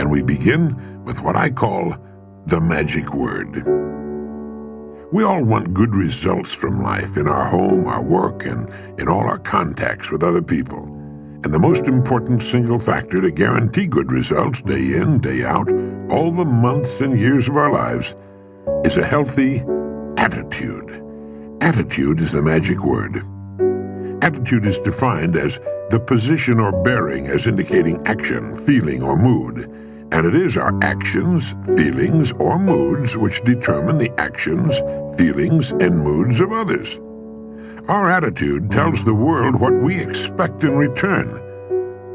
And we begin with what I call the magic word. We all want good results from life in our home, our work, and in all our contacts with other people. And the most important single factor to guarantee good results day in, day out, all the months and years of our lives, is a healthy attitude. Attitude is the magic word. Attitude is defined as the position or bearing as indicating action, feeling, or mood. And it is our actions, feelings, or moods which determine the actions, feelings, and moods of others. Our attitude tells the world what we expect in return.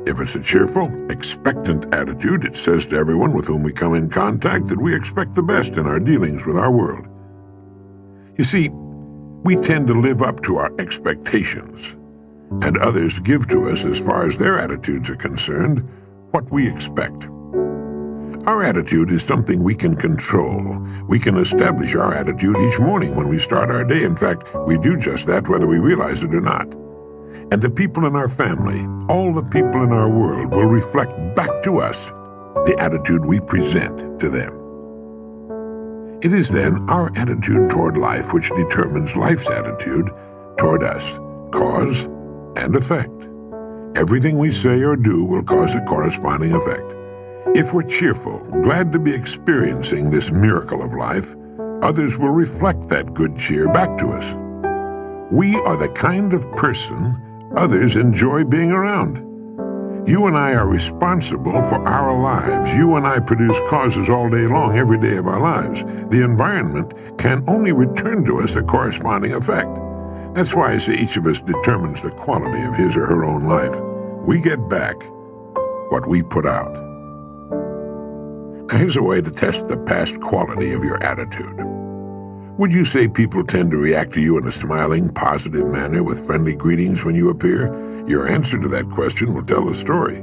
If it's a cheerful, expectant attitude, it says to everyone with whom we come in contact that we expect the best in our dealings with our world. You see, we tend to live up to our expectations, and others give to us, as far as their attitudes are concerned, what we expect. Our attitude is something we can control. We can establish our attitude each morning when we start our day. In fact, we do just that whether we realize it or not. And the people in our family, all the people in our world, will reflect back to us the attitude we present to them. It is then our attitude toward life which determines life's attitude toward us, cause and effect. Everything we say or do will cause a corresponding effect. If we're cheerful, glad to be experiencing this miracle of life, others will reflect that good cheer back to us. We are the kind of person others enjoy being around. You and I are responsible for our lives. You and I produce causes all day long, every day of our lives. The environment can only return to us a corresponding effect. That's why I say each of us determines the quality of his or her own life. We get back what we put out. Now, here's a way to test the past quality of your attitude. Would you say people tend to react to you in a smiling, positive manner with friendly greetings when you appear? Your answer to that question will tell the story.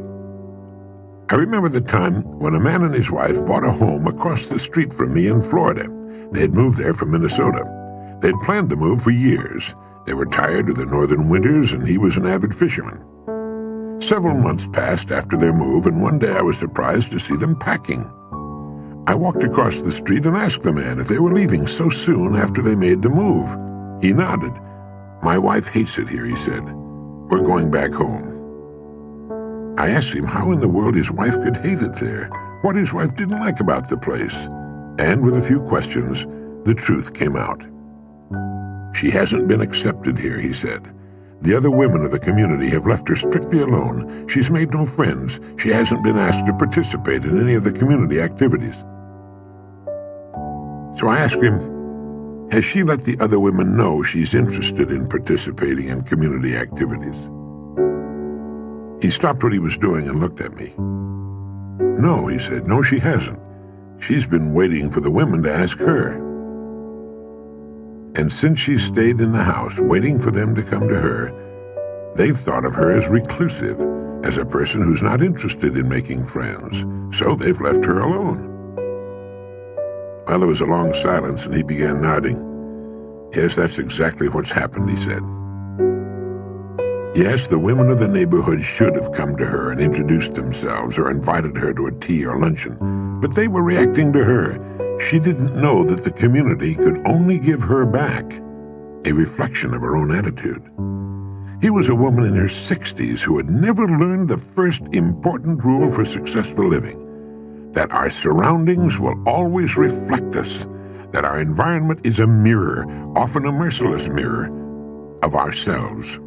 I remember the time when a man and his wife bought a home across the street from me in Florida. They had moved there from Minnesota. They'd planned the move for years. They were tired of the northern winters, and he was an avid fisherman. Several months passed after their move, and one day I was surprised to see them packing. I walked across the street and asked the man if they were leaving so soon after they made the move. He nodded. "My wife hates it here," he said. "We're going back home." I asked him how in the world his wife could hate it there, what his wife didn't like about the place. And with a few questions, the truth came out. "She hasn't been accepted here," he said. "The other women of the community have left her strictly alone. She's made no friends. She hasn't been asked to participate in any of the community activities." So I asked him, has she let the other women know she's interested in participating in community activities? He stopped what he was doing and looked at me. "No," he said, "no, she hasn't. She's been waiting for the women to ask her. And since she stayed in the house waiting for them to come to her, they've thought of her as reclusive, as a person who's not interested in making friends. So they've left her alone." Well, there was a long silence, and he began nodding. "Yes, that's exactly what's happened," he said. "Yes, the women of the neighborhood should have come to her and introduced themselves or invited her to a tea or luncheon, but they were reacting to her. She didn't know that the community could only give her back a reflection of her own attitude." He was a woman in her 60s who had never learned the first important rule for successful living, that our surroundings will always reflect us, that our environment is a mirror, often a merciless mirror, of ourselves.